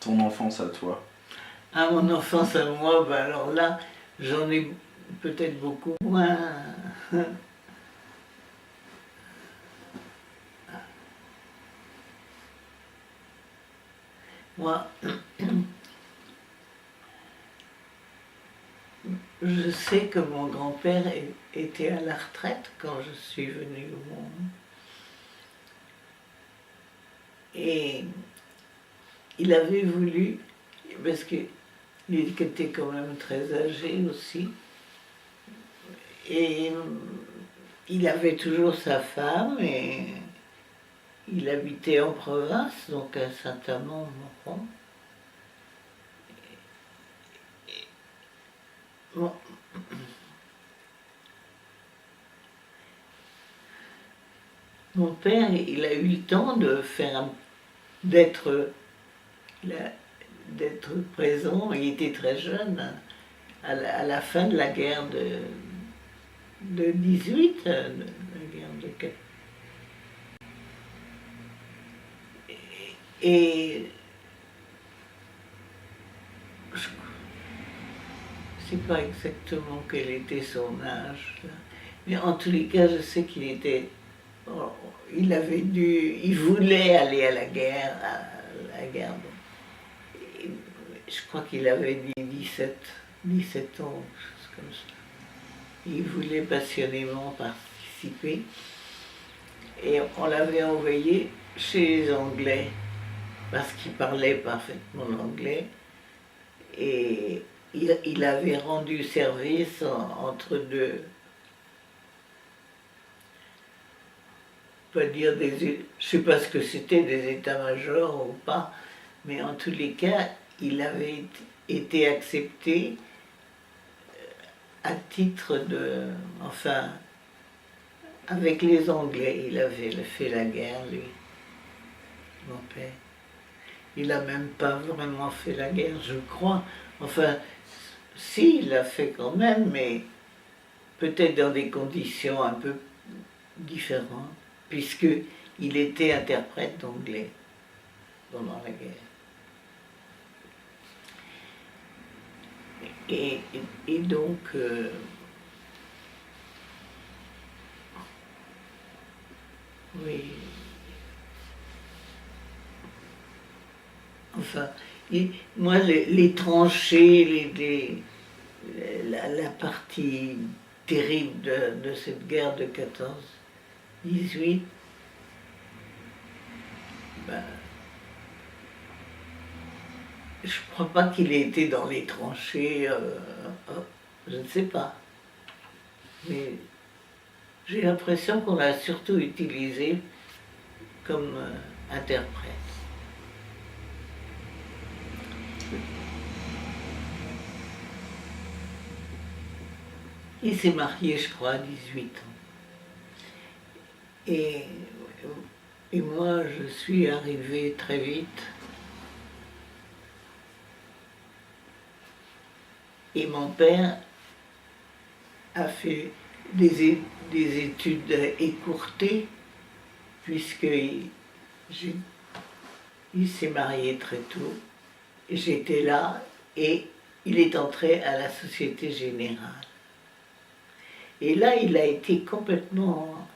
Ton enfance à toi? À mon enfance à moi, ben alors là, j'en ai peut-être beaucoup moins. Moi, je sais que mon grand-père était à la retraite quand je suis venue au monde. Et il avait voulu, parce qu'il était quand même très âgé aussi, et il avait toujours sa femme et il habitait en province, donc à Saint-Amand-Montrond. Bon. Mon père, il a eu le temps de faire, d'être présent. Il était très jeune à la fin de la guerre de 18, la guerre de 4. Et je ne sais pas exactement quel était son âge, là. Mais en tous les cas, je sais qu'il était. Il voulait aller à la guerre, Et je crois qu'il avait dit 17 ans, quelque chose comme ça. Il voulait passionnément participer. Et on l'avait envoyé chez les Anglais, parce qu'il parlait parfaitement l'anglais. Et il avait rendu service entre deux, pas dire je sais pas ce que c'était, des états-majors ou pas, mais en tous les cas, il avait été accepté à titre de, enfin, avec les Anglais. Il avait fait la guerre, lui, mon père. Il n'a même pas vraiment fait la guerre, je crois. Enfin, si, il l'a fait quand même, mais peut-être dans des conditions un peu différentes, puisqu'il était interprète d'anglais pendant la guerre. Et donc, oui. Enfin, moi, les tranchées, la partie terrible de cette guerre de 14-18, ben, je ne crois pas qu'il ait été dans les tranchées, je ne sais pas. Mais j'ai l'impression qu'on l'a surtout utilisé comme interprète. Il s'est marié, je crois, à 18 ans. Et moi, je suis arrivée très vite. Et mon père a fait des études écourtées, puisqu'il s'est marié très tôt. J'étais là et il est entré à la Société Générale. Et là, il a été complètement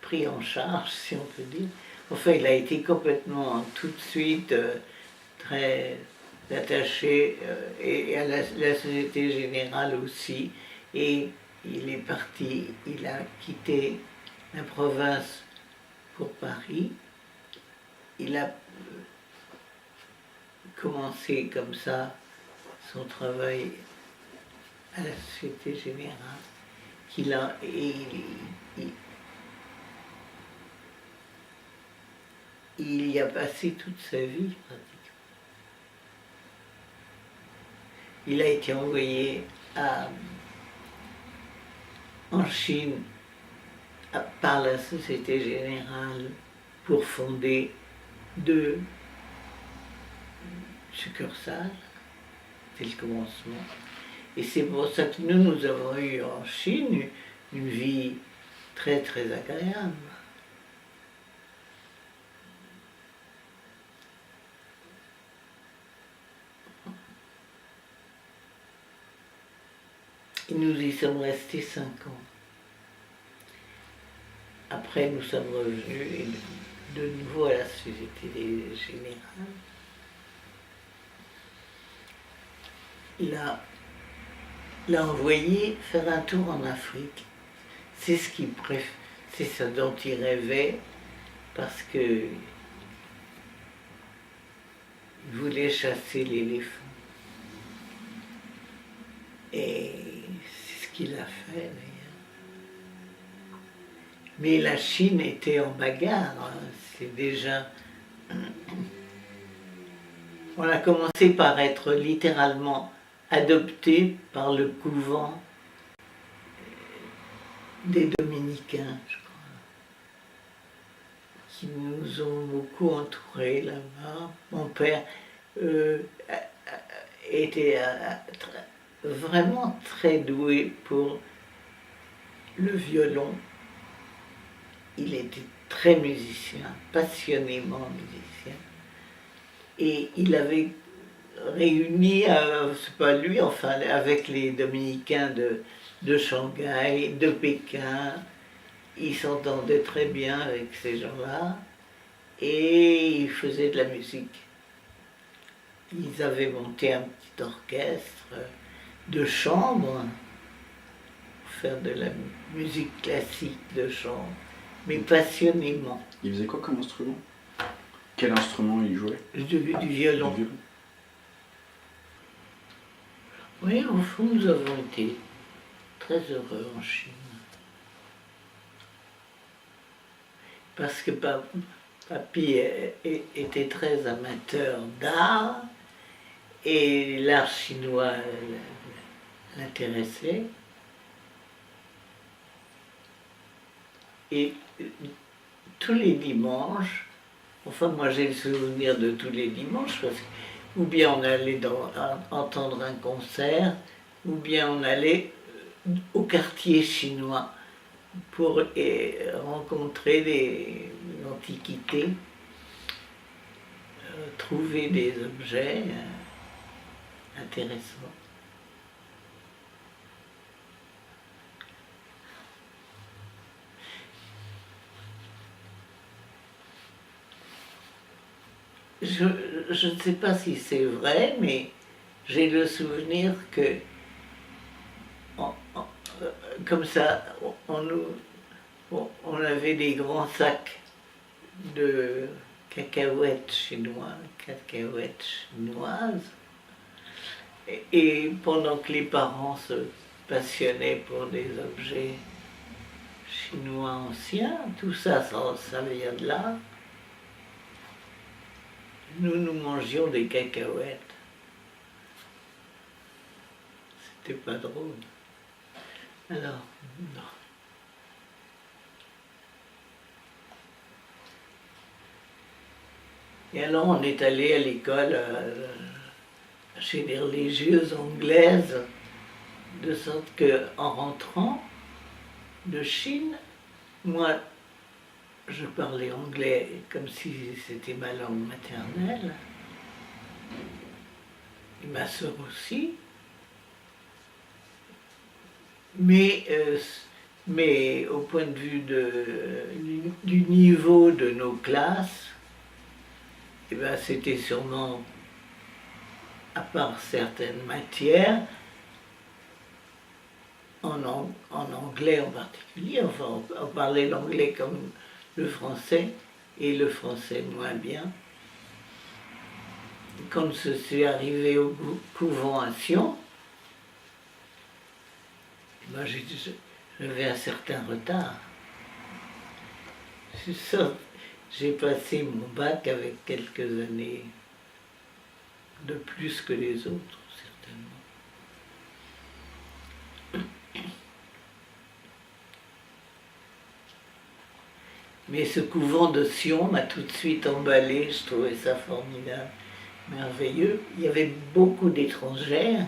pris en charge, si on peut dire. Enfin, il a été complètement tout de suite très attaché et à la Société Générale aussi. Et il est parti, il a quitté la province pour Paris. Il a commencé comme ça son travail à la Société Générale. Il y a passé toute sa vie pratiquement. Il a été envoyé en Chine par la Société Générale pour fonder 2 succursales. C'est le commencement. Et c'est pour ça que nous avons eu en Chine une vie très très agréable. nous y sommes restés 5 ans. Après, nous sommes revenus de nouveau à la Société Générale. Il a envoyé faire un tour en Afrique. C'est c'est ce dont il rêvait, parce que il voulait chasser l'éléphant. Et c'est ce qu'il a fait, d'ailleurs. Mais la Chine était en bagarre, hein. C'est déjà... On a commencé par être littéralement adopté par le couvent des Dominicains, je crois, qui nous ont beaucoup entourés là-bas. Mon père était vraiment très doué pour le violon. Il était très musicien, passionnément musicien. Et il avait réuni, c'est pas lui, enfin avec les Dominicains de Shanghai, de Pékin. Il s'entendait très bien avec ces gens-là et il faisait de la musique. Ils avaient monté un petit orchestre de chambre pour faire de la musique classique de chambre, mais passionnément. Il faisait quoi comme instrument? Quel instrument il jouait? Du violon. Du violon. Oui, au fond, nous avons été très heureux en Chine. Parce que papy était très amateur d'art et l'art chinois l'intéressait. Et tous les dimanches, enfin moi j'ai le souvenir de tous les dimanches, parce que ou bien on allait entendre un concert, ou bien on allait au quartier chinois pour rencontrer l'Antiquité, trouver des objets intéressants. Je ne sais pas si c'est vrai, mais j'ai le souvenir que, comme ça, on avait des grands sacs de cacahuètes chinoises, et pendant que les parents se passionnaient pour des objets chinois anciens, tout ça, ça vient de là. Nous mangions des cacahuètes. C'était pas drôle. Alors, non. Et alors on est allé à l'école chez les religieuses anglaises, de sorte qu'en rentrant de Chine, moi je parlais anglais comme si c'était ma langue maternelle, et ma sœur aussi, mais au point de vue du niveau de nos classes, eh ben, c'était sûrement, à part certaines matières, en anglais en particulier, enfin on parlait l'anglais comme le français, et le français moins bien. Quand je suis arrivé au couvent à Sion, ben, j'avais un certain retard. J'ai passé mon bac avec quelques années de plus que les autres, certainement. Mais ce couvent de Sion m'a tout de suite emballé, je trouvais ça formidable, merveilleux. Il y avait beaucoup d'étrangères,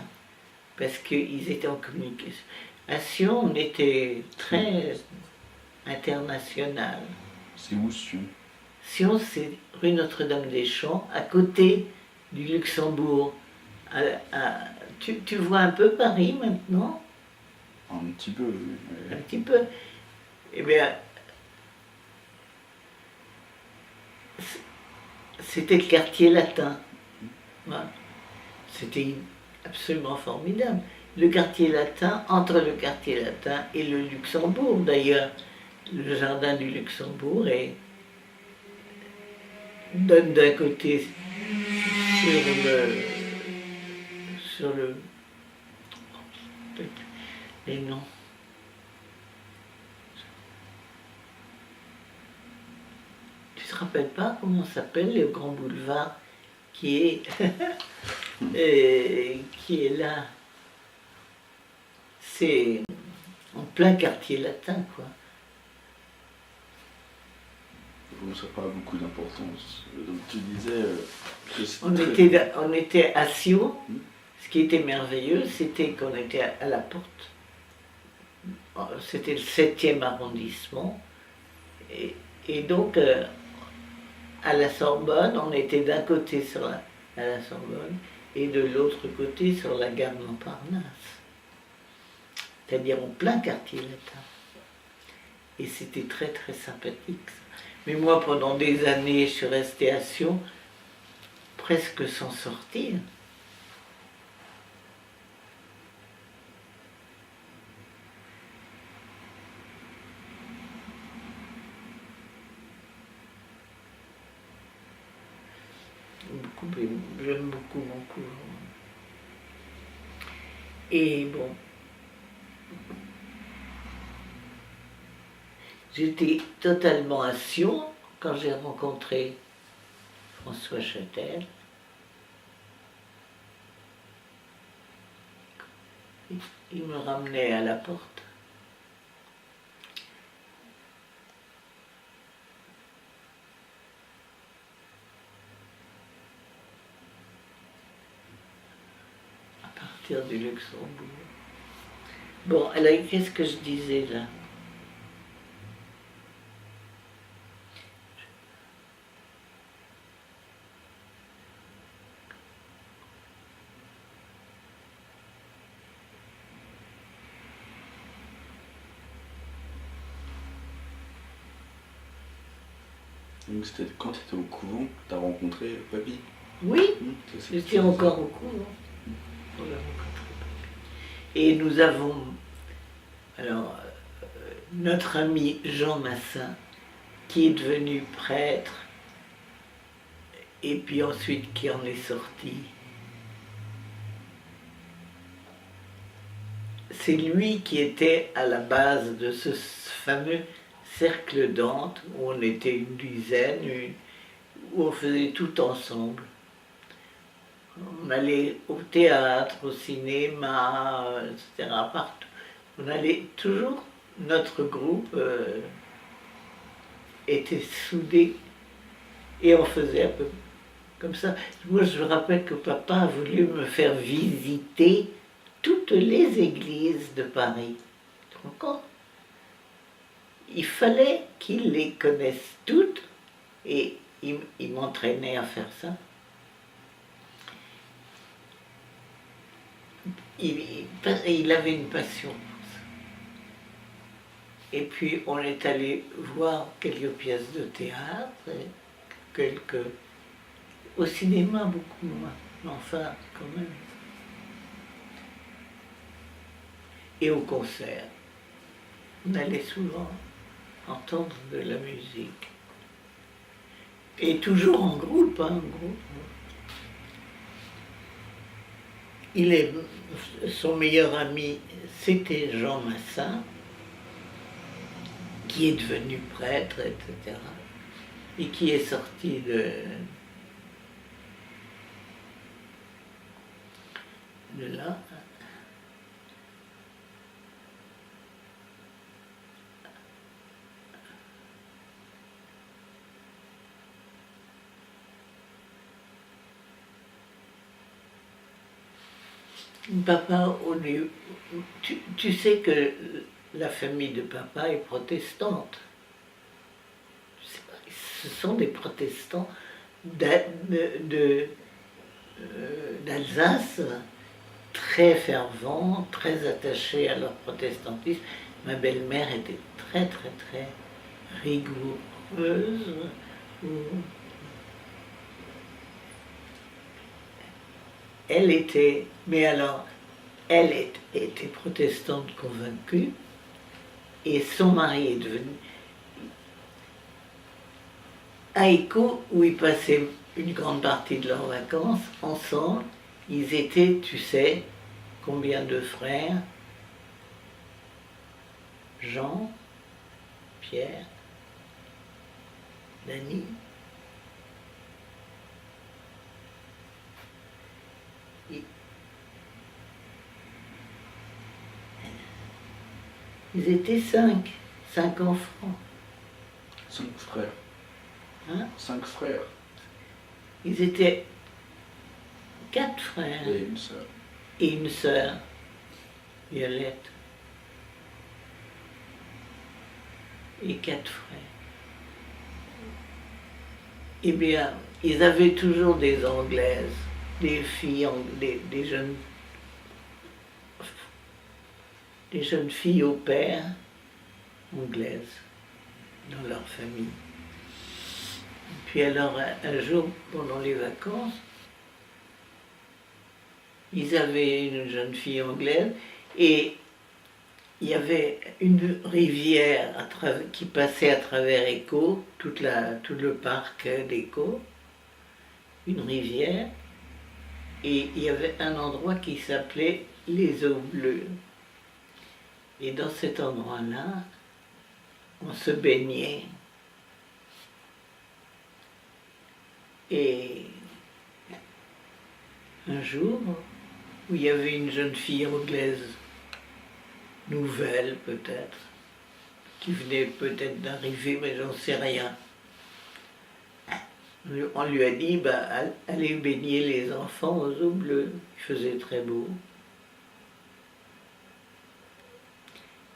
parce qu'ils étaient en communication. À Sion, on était très international. C'est où, Sion? Sion, c'est rue Notre-Dame-des-Champs, à côté du Luxembourg. Tu vois un peu Paris maintenant? Un petit peu, oui. Un petit peu. Eh bien, c'était le quartier latin. Voilà. C'était absolument formidable. Le quartier latin, entre le quartier latin et le Luxembourg d'ailleurs, le jardin du Luxembourg donne d'un côté sur le les noms. Tu te rappelles pas comment s'appelle le grand boulevard qui est qui est là? C'est en plein quartier latin, quoi. Bon, ça n'a pas beaucoup d'importance. Donc tu disais que On était à Sion. Ce qui était merveilleux, c'était qu'on était à la porte. C'était le 7e arrondissement. Et donc, à la Sorbonne, on était d'un côté à la Sorbonne et de l'autre côté sur la gare Montparnasse. C'est-à-dire en plein quartier latin. Et c'était très très sympathique. Mais moi, pendant des années, je suis restée à Sion, presque sans sortir. J'aime beaucoup mon couvent. Et bon, j'étais totalement à Sion quand j'ai rencontré François Châtel. Il me ramenait à la porte. À partir du Luxembourg. Bon, alors qu'est-ce que je disais là? Donc c'était quand tu étais au couvent que tu as rencontré Papy? Oui, j'étais encore au couvent. Et nous avons, alors, notre ami Jean Massin, qui est devenu prêtre, et puis ensuite qui en est sorti. C'est lui qui était à la base de ce fameux cercle d'Ante, où on était une dizaine, où on faisait tout ensemble. On allait au théâtre, au cinéma, etc., partout. On allait toujours, notre groupe était soudé et on faisait un peu comme ça. Moi, je me rappelle que papa a voulu me faire visiter toutes les églises de Paris. Tu te rends compte? Il fallait qu'il les connaisse toutes et il m'entraînait à faire ça. Il avait une passion pour ça. Et puis on est allé voir quelques pièces de théâtre, au cinéma beaucoup moins, mais enfin quand même. Et au concert. On allait souvent entendre de la musique. Et toujours en groupe, hein, en groupe. Son meilleur ami, c'était Jean Massin, qui est devenu prêtre, etc. Et qui est sorti de là. Papa, tu sais que la famille de papa est protestante. Ce sont des protestants d'Alsace, très fervents, très attachés à leur protestantisme. Ma belle-mère était très très très rigoureuse. Elle était, mais alors, était protestante convaincue, et son mari est devenu à Écho, où ils passaient une grande partie de leurs vacances ensemble. Ils étaient, tu sais, combien de frères? Jean, Pierre, Dany. Ils étaient 5 enfants. 5 frères. Hein? 5 frères. Ils étaient 4 frères Et une sœur. et une sœur, Violette. Et 4 frères. Eh bien, ils avaient toujours des Anglaises, des filles, des jeunes filles au père anglaises dans leur famille. Puis alors, un jour, pendant les vacances, ils avaient une jeune fille anglaise et il y avait une rivière qui passait à travers Écho, tout le parc d'Écho, une rivière, et il y avait un endroit qui s'appelait les Eaux Bleues. Et dans cet endroit-là, on se baignait. Et un jour, où il y avait une jeune fille anglaise, nouvelle peut-être, qui venait peut-être d'arriver, mais j'en sais rien. On lui a dit, allez baigner les enfants aux Eaux Bleues. Il faisait très beau.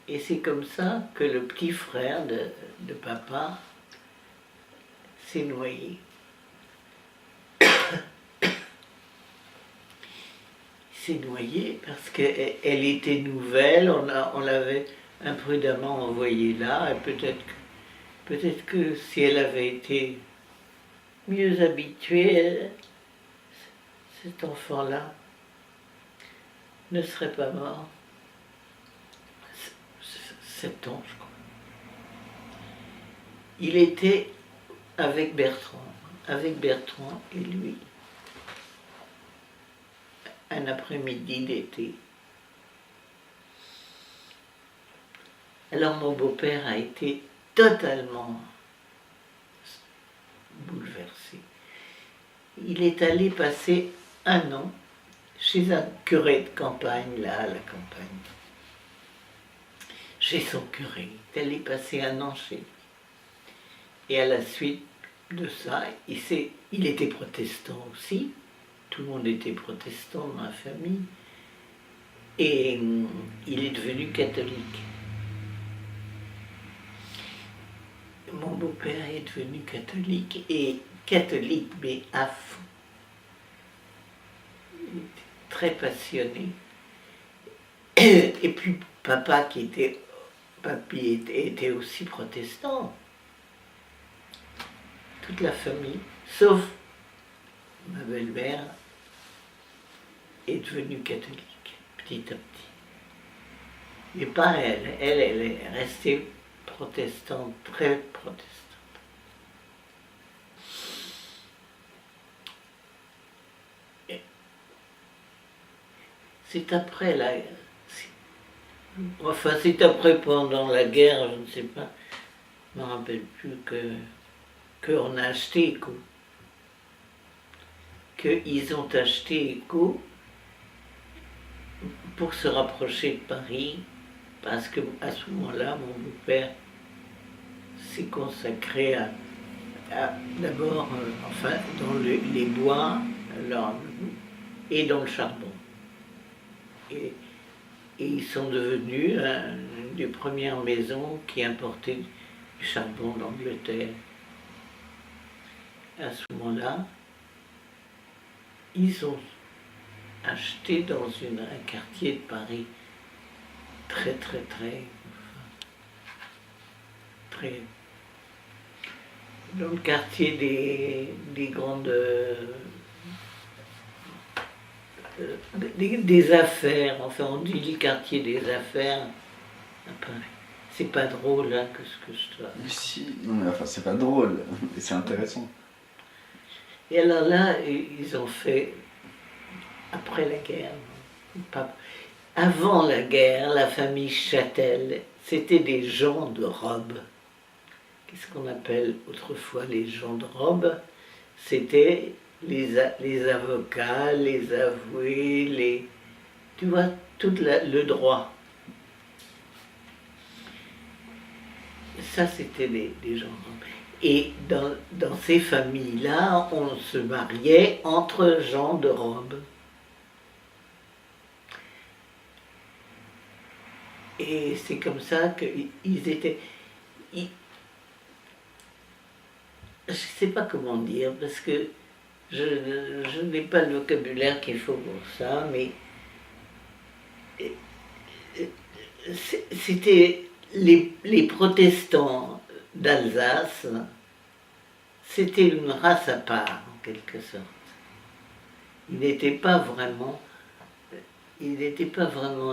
Et c'est comme ça que le petit frère de papa s'est noyé. Il s'est noyé parce qu'elle était nouvelle, on l'avait imprudemment envoyée là, et peut-être que si elle avait été mieux habituée, cet enfant-là ne serait pas mort. 7 ans, je crois. Il était avec Bertrand et lui, un après-midi d'été. Alors mon beau-père a été totalement bouleversé. Il est allé passer un an chez un curé de campagne, là, à la campagne. Chez son curé. Il est allé passer un an chez lui. Et à la suite de ça, il était protestant aussi. Tout le monde était protestant dans la famille. Et il est devenu catholique. Mon beau-père est devenu catholique, et catholique, mais à fond. Il était très passionné. Et puis papy était aussi protestant. Toute la famille, sauf ma belle-mère, est devenue catholique, petit à petit. Mais pas elle. Elle est restée protestante, très protestante. C'est après la... Enfin, c'est après, pendant la guerre, je ne sais pas, je ne me rappelle plus qu'on a acheté Écho. Qu'ils ont acheté Écho pour se rapprocher de Paris, parce qu'à ce moment-là, mon beau-père s'est consacré à d'abord, enfin, dans les bois, et dans le charbon. Et ils sont devenus une des premières maisons qui importaient du charbon d'Angleterre. À ce moment-là, ils ont acheté dans un quartier de Paris très dans le quartier des grandes des affaires, enfin on dit le quartier des affaires. C'est pas drôle hein, que ce que je dois. Mais si, non mais enfin c'est pas drôle, et c'est intéressant. Et alors là, ils ont fait, après la guerre, pas, avant la guerre, la famille Châtel, c'était des gens de robe. Qu'est-ce qu'on appelle autrefois les gens de robe? C'était les avocats, les avoués, tu vois, tout le droit. Ça, c'était des gens de robe. Et dans ces familles-là, on se mariait entre gens de robe. Et c'est comme ça qu'ils étaient... je ne sais pas comment dire, parce que je n'ai pas le vocabulaire qu'il faut pour ça, mais c'était les protestants d'Alsace, c'était une race à part, en quelque sorte. Ils n'étaient pas vraiment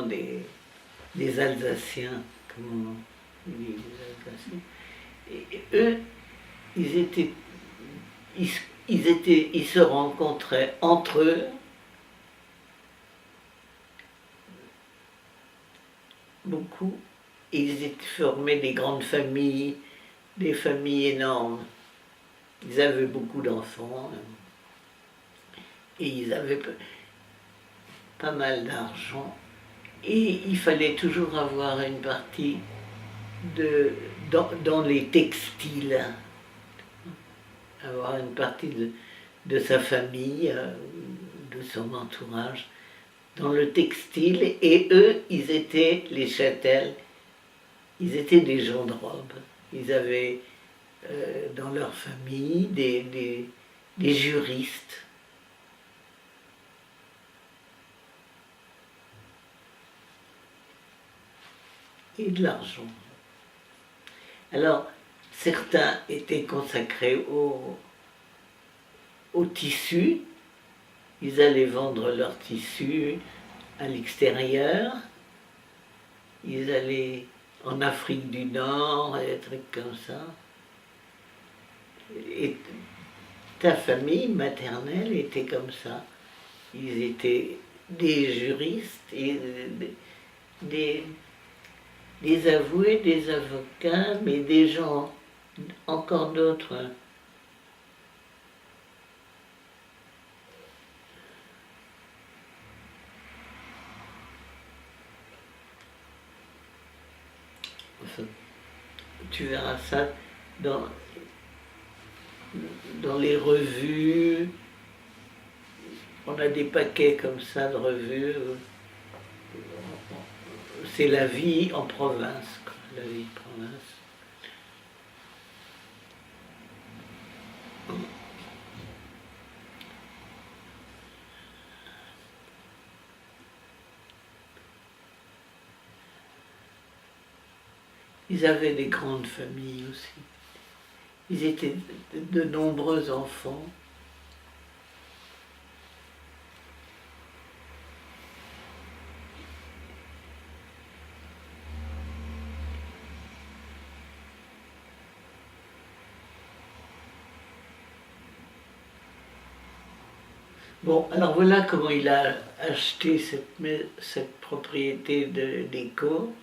des Alsaciens, comme on dit les Alsaciens. Et eux, ils se rencontraient entre eux beaucoup, et ils formaient des grandes familles, des familles énormes. Ils avaient beaucoup d'enfants et ils avaient pas mal d'argent. Et il fallait toujours avoir une partie dans les textiles, avoir une partie de sa famille, de son entourage, dans le textile. Et eux, ils étaient, les Châtel, ils étaient des gens de robe. Ils avaient dans leur famille des juristes. Et de l'argent. Alors, certains étaient consacrés au tissu. Ils allaient vendre leur tissu à l'extérieur. Ils allaient en Afrique du Nord, et des trucs comme ça. Et ta famille maternelle était comme ça. Ils étaient des juristes, et des avoués, des avocats, mais des gens, encore d'autres. Enfin, tu verras ça dans les revues. On a des paquets comme ça de revues. C'est la vie en province, quoi, la vie de province. Ils avaient des grandes familles aussi. Ils étaient de nombreux enfants. Bon, alors voilà comment il a acheté cette propriété d'Éco,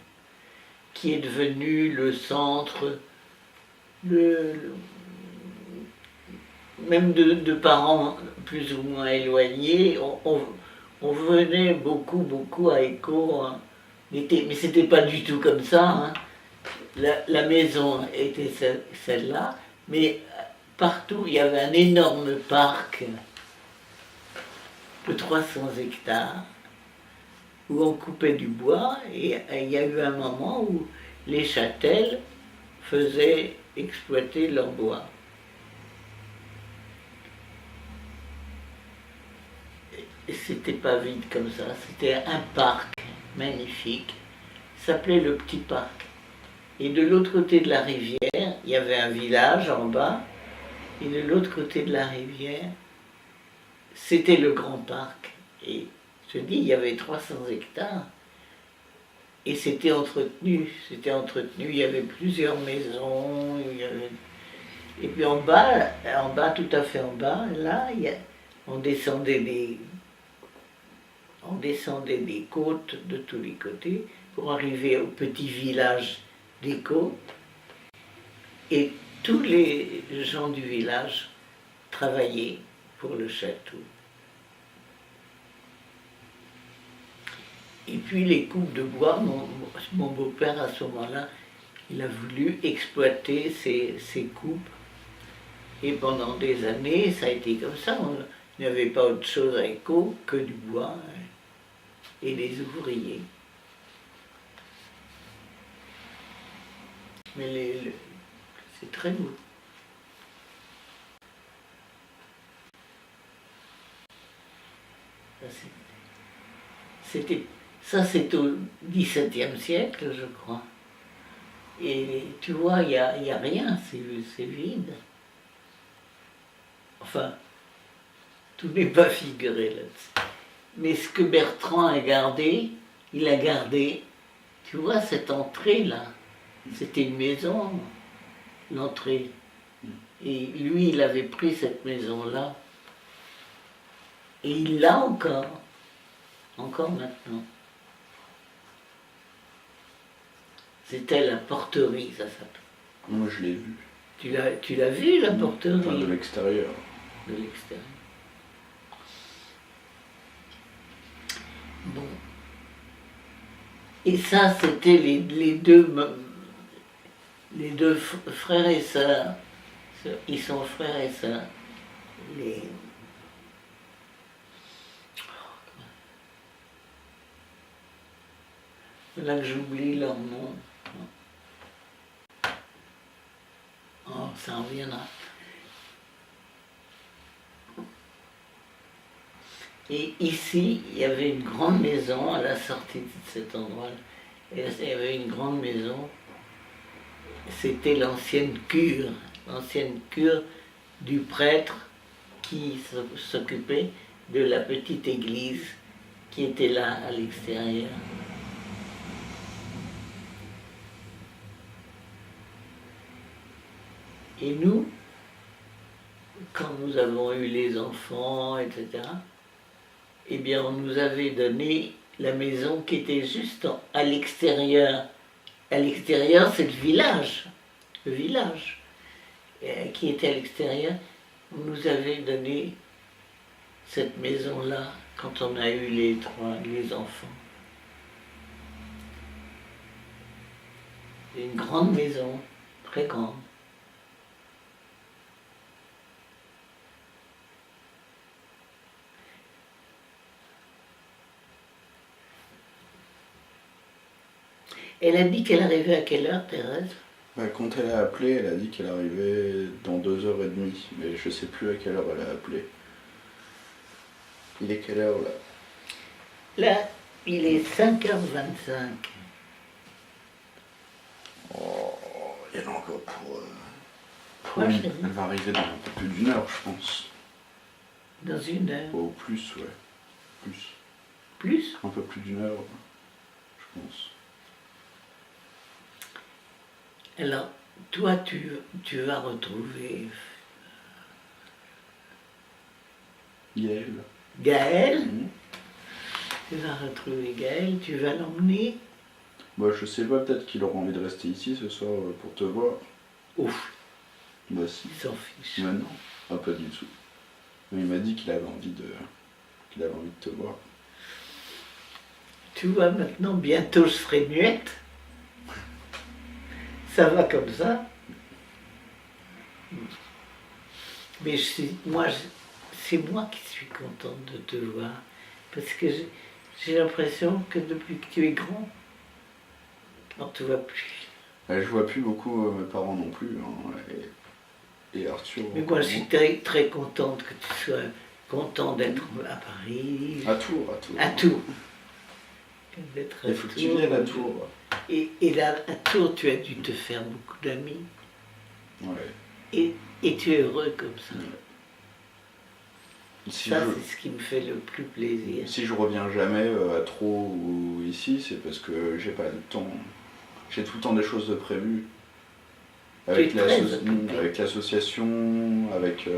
qui est devenue le centre même de parents plus ou moins éloignés. On venait beaucoup à Éco hein, l'été, mais c'était pas du tout comme ça. Hein. La maison était celle-là, mais partout il y avait un énorme parc de 300 hectares où on coupait du bois, et il y a eu un moment où les Châtel faisaient exploiter leur bois. et c'était pas vide comme ça, c'était un parc magnifique, s'appelait le Petit Parc. Et de l'autre côté de la rivière, il y avait un village en bas, et de l'autre côté de la rivière, c'était le grand parc. Et je dis, il y avait 300 hectares. Et c'était entretenu, il y avait plusieurs maisons, et puis en bas, tout à fait en bas, là, on descendait des côtes de tous les côtés pour arriver au petit village des côtes. Et tous les gens du village travaillaient pour le château. Et puis les coupes de bois, mon beau-père à ce moment-là, il a voulu exploiter ces coupes. Et pendant des années, ça a été comme ça. On n'avait pas autre chose à Écault que du bois et des ouvriers. Mais c'est très beau. Ça, c'est au XVIIe siècle, je crois. Et tu vois, il n'y a rien, c'est vide. Enfin, tout n'est pas figuré là-dessus. Mais ce que Bertrand a gardé, il a gardé, tu vois, cette entrée-là. C'était une maison, l'entrée. Et lui, il avait pris cette maison-là. Et il l'a encore maintenant. C'était la porterie, ça s'appelle. Moi, je l'ai vu. Tu l'as vu, la porterie? Enfin, de l'extérieur. De l'extérieur. Bon. Et ça, c'était les deux frères et sœurs. Ils sont frères et sœurs. Là que j'oublie leur nom. Oh, ça en reviendra. Et ici, il y avait une grande maison à la sortie de cet endroit. Et il y avait une grande maison. C'était l'ancienne cure du prêtre qui s'occupait de la petite église qui était là à l'extérieur. Et nous, quand nous avons eu les enfants, etc., eh bien, on nous avait donné la maison qui était juste à l'extérieur. À l'extérieur, c'est le village qui était à l'extérieur. On nous avait donné cette maison-là quand on a eu les enfants. Une grande maison, très grande. Elle a dit qu'elle arrivait à quelle heure, Thérèse? Quand elle a appelé, elle a dit qu'elle arrivait dans 2h30, mais je sais plus à quelle heure elle a appelé. Il est quelle heure là? Là, il est 5h25. Oh, il y en a encore pour... Quoi, chérie? Elle va arriver dans un peu plus d'une heure, je pense. Dans une heure? Au plus, ouais. Plus. Plus? Un peu plus d'une heure, je pense. Alors, toi, tu vas retrouver Gaël. Tu vas retrouver Gaël, tu vas l'emmener. Je sais pas, peut-être qu'il aura envie de rester ici ce soir pour te voir. Ouf, Si. il s'en fiche. Mais non, pas du tout. Mais il m'a dit qu'il avait envie de te voir. Tu vois, maintenant, bientôt je serai muette. Ça va comme ça. Mais c'est moi qui suis contente de te voir. Parce que j'ai l'impression que depuis que tu es grand, on ne te voit plus. Je vois plus beaucoup mes parents non plus. Et Arthur. Mais moi, je suis très, très contente que tu sois content d'être à Paris. À Tours, à Tours. À Tours. D'être à Il faut que tu Tours. viennes à Tours. Et là, à Tours, tu as dû te faire beaucoup d'amis. Ouais. Et tu es heureux comme ça. Si Ça, je, c'est ce qui me fait le plus plaisir. si je reviens jamais à Trot ou ici, c'est parce que j'ai pas le temps. J'ai tout le temps des choses de prévues. Avec Tu es très occupé. avec l'association, avec les.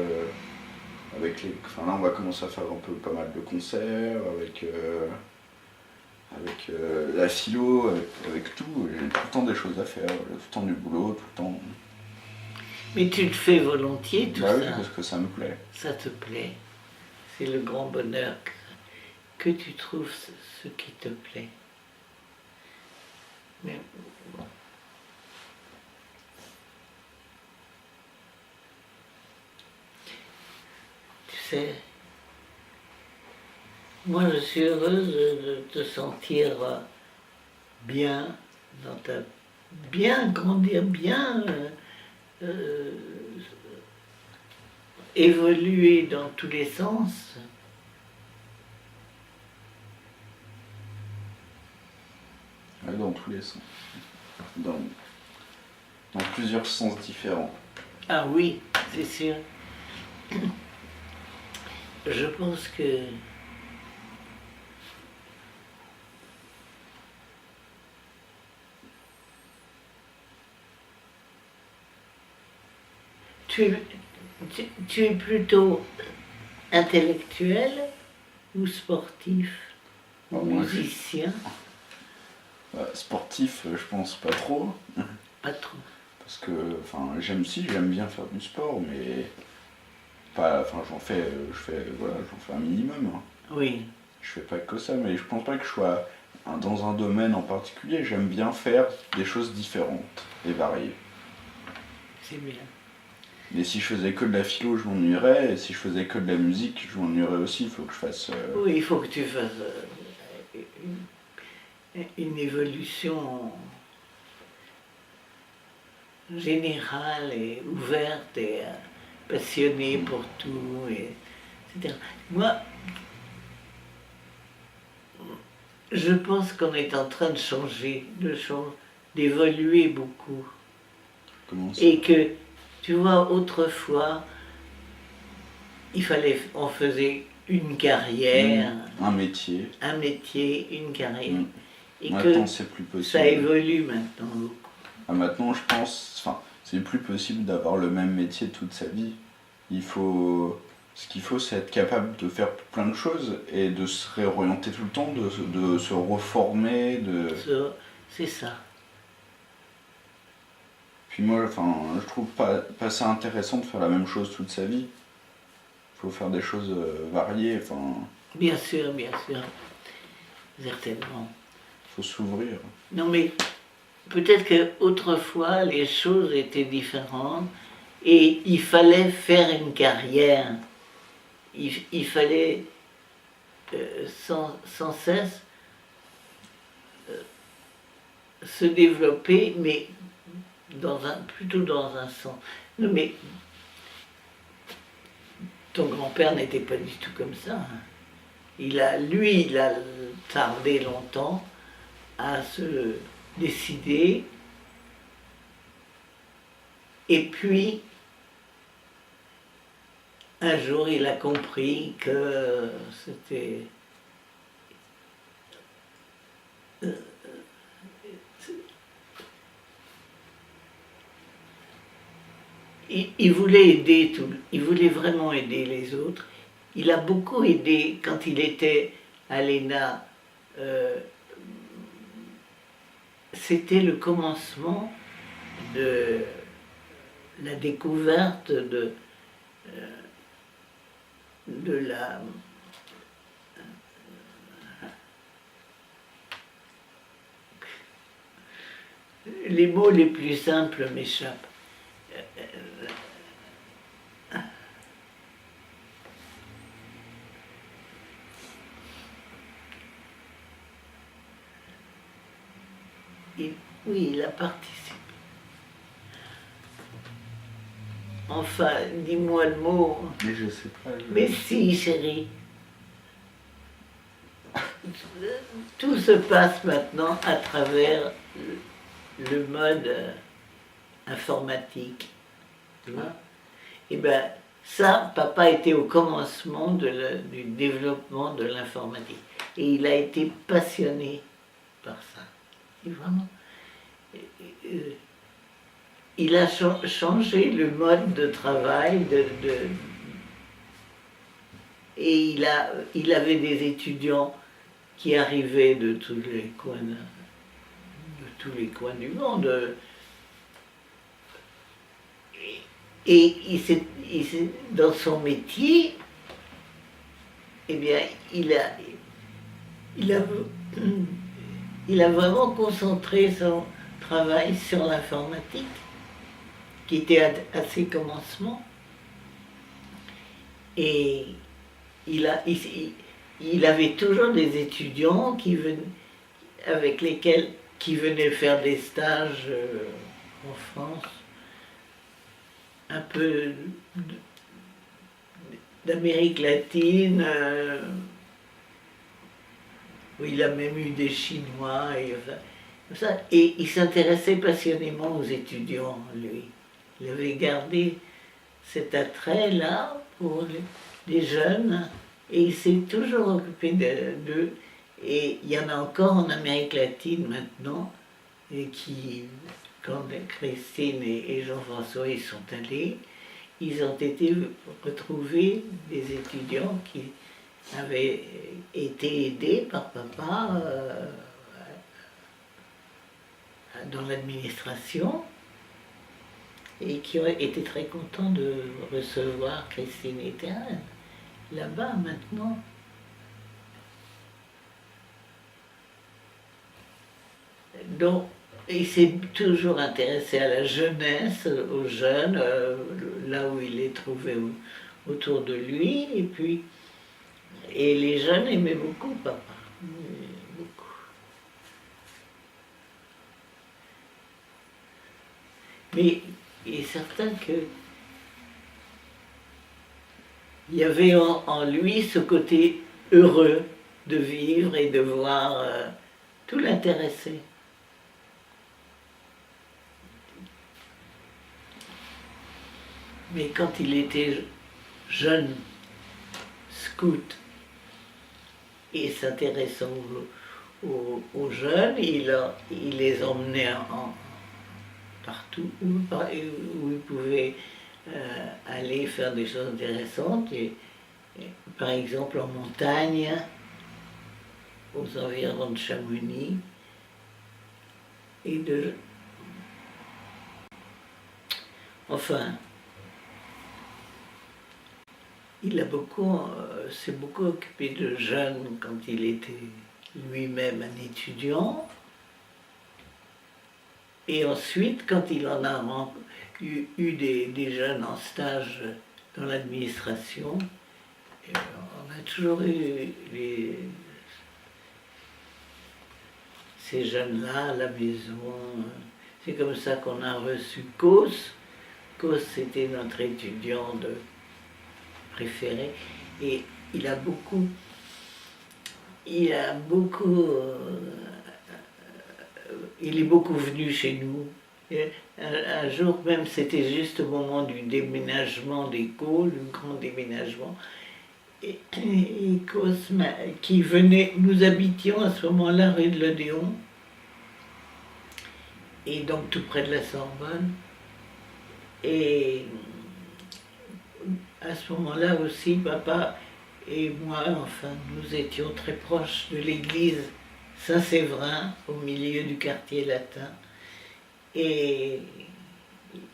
Enfin là on va commencer à faire un peu pas mal de concerts, avec la philo, avec tout. J'ai tout le temps des choses à faire, j'ai tout le temps du boulot, tout le temps. Mais tu le fais volontiers, tout Bah oui, ça. parce que ça me plaît. Ça te plaît. C'est le grand bonheur que tu trouves ce qui te plaît. Mais bon. Tu sais, moi je suis heureuse de te sentir bien dans ta... bien grandir, bien évoluer dans tous les sens. Ouais, dans tous les sens. Dans plusieurs sens différents. Ah oui, c'est sûr. Je pense que tu es plutôt intellectuel ou sportif ou Alors, moi, musicien? Sportif, je pense pas trop. Pas trop. Parce que, enfin, j'aime bien faire du sport, mais pas, enfin, j'en fais un minimum. Hein. Oui, Je fais pas que ça, mais je pense pas que je sois dans un domaine en particulier. J'aime bien faire des choses différentes et variées. c'est bien. Mais si je faisais que de la philo, je m'ennuierais, et si je faisais que de la musique, je m'ennuierais aussi. Il faut que je fasse. Oui, il faut que tu fasses une évolution générale et ouverte et passionnée pour tout, etc. Moi, je pense qu'on est en train de changer, d'évoluer beaucoup. Comment ça? Et que, tu vois, autrefois, on faisait une carrière, Un métier. un métier, une carrière. Et Maintenant, que c'est plus possible. ça évolue maintenant beaucoup. Ah, maintenant, je pense, enfin, c'est plus possible d'avoir le même métier toute sa vie. Ce qu'il faut, c'est être capable de faire plein de choses et de se réorienter tout le temps, de se reformer, C'est ça. Puis moi, enfin, je trouve pas ça intéressant de faire la même chose toute sa vie. Il faut faire des choses variées, enfin, Bien sûr, certainement. faut s'ouvrir. Non mais peut-être qu'autrefois les choses étaient différentes et il fallait faire une carrière. Il fallait sans cesse se développer, mais plutôt dans un sens. Non mais ton grand-père n'était pas du tout comme ça. Hein. Il a tardé longtemps à se décider. Et puis, un jour, il a compris que c'était... Il voulait il voulait vraiment aider les autres. Il a beaucoup aidé quand il était à l'ENA. C'était le commencement de la découverte de la... Les mots les plus simples m'échappent. Oui, il a participé. Enfin, dis-moi le mot. Mais je sais pas. Mais si, chérie. Tout se passe maintenant à travers le mode informatique. Tu vois? Et bien, ça, papa était au commencement du développement de l'informatique. Et il a été passionné par ça. Et vraiment. Il a changé le mode de travail et il avait des étudiants qui arrivaient de tous les coins du monde. Et dans son métier, eh bien, il a vraiment concentré son travail sur l'informatique, qui était à ses commencements. Et il avait toujours des étudiants qui venaient faire des stages en France, un peu d'Amérique latine, où il a même eu des Chinois et ça. Et il s'intéressait passionnément aux étudiants, lui. Il avait gardé cet attrait-là pour les jeunes, et il s'est toujours occupé d'eux. Et il y en a encore en Amérique latine maintenant, et quand Christine et Jean-François y sont allés, ils ont été retrouvés des étudiants qui avaient été aidés par papa dans l'administration et qui ont été très contents de recevoir Christine et Thérèse là-bas maintenant. Donc, il s'est toujours intéressé à la jeunesse, aux jeunes, là où il les trouvait autour de lui, et les jeunes aimaient beaucoup papa, beaucoup. Mais il est certain que il y avait en lui ce côté heureux de vivre et de voir tout l'intéresser. Mais quand il était jeune, scout, et s'intéressant aux jeunes, il les emmenait partout où ils pouvaient aller faire des choses intéressantes. Et par exemple en montagne, aux environs de Chamonix, enfin, il s'est beaucoup occupé de jeunes quand il était lui-même un étudiant. Et ensuite, quand il en a eu des jeunes en stage dans l'administration, on a toujours eu ces jeunes-là à la maison. C'est comme ça qu'on a reçu Kos. Kos, c'était notre étudiant préféré. Et il est beaucoup venu chez nous. Et un jour même, c'était juste au moment du déménagement d'Éco, le grand déménagement. Et Cosme, qui venait, nous habitions à ce moment-là rue de l'Odéon, et donc tout près de la Sorbonne. Et à ce moment-là aussi, papa et moi, enfin, nous étions très proches de l'église Saint-Séverin, au milieu du quartier latin. Et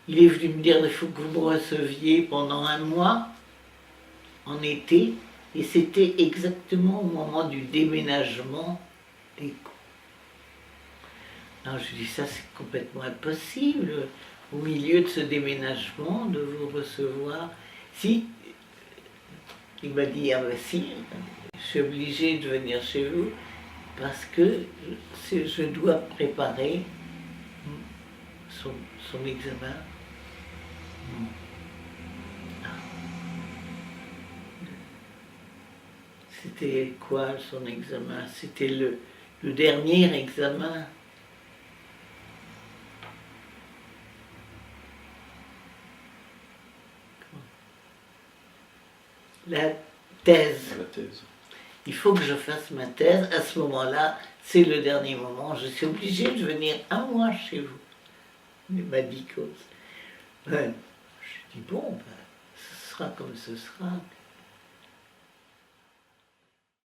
il est venu me dire, il faut que vous me receviez pendant un mois, en été, et c'était exactement au moment du déménagement d'Éco. Alors je dis, ça c'est complètement impossible, au milieu de ce déménagement, de vous recevoir. Si, il m'a dit, ah ben si, je suis obligé de venir chez vous, parce que je dois préparer son examen. C'était quoi son examen? C'était le dernier examen. La thèse. La thèse. Il faut que je fasse ma thèse. À ce moment-là, c'est le dernier moment. Je suis obligée de venir un mois chez vous. Il m'a dit que... Ouais. Je dis, bon, ben, ce sera comme ce sera.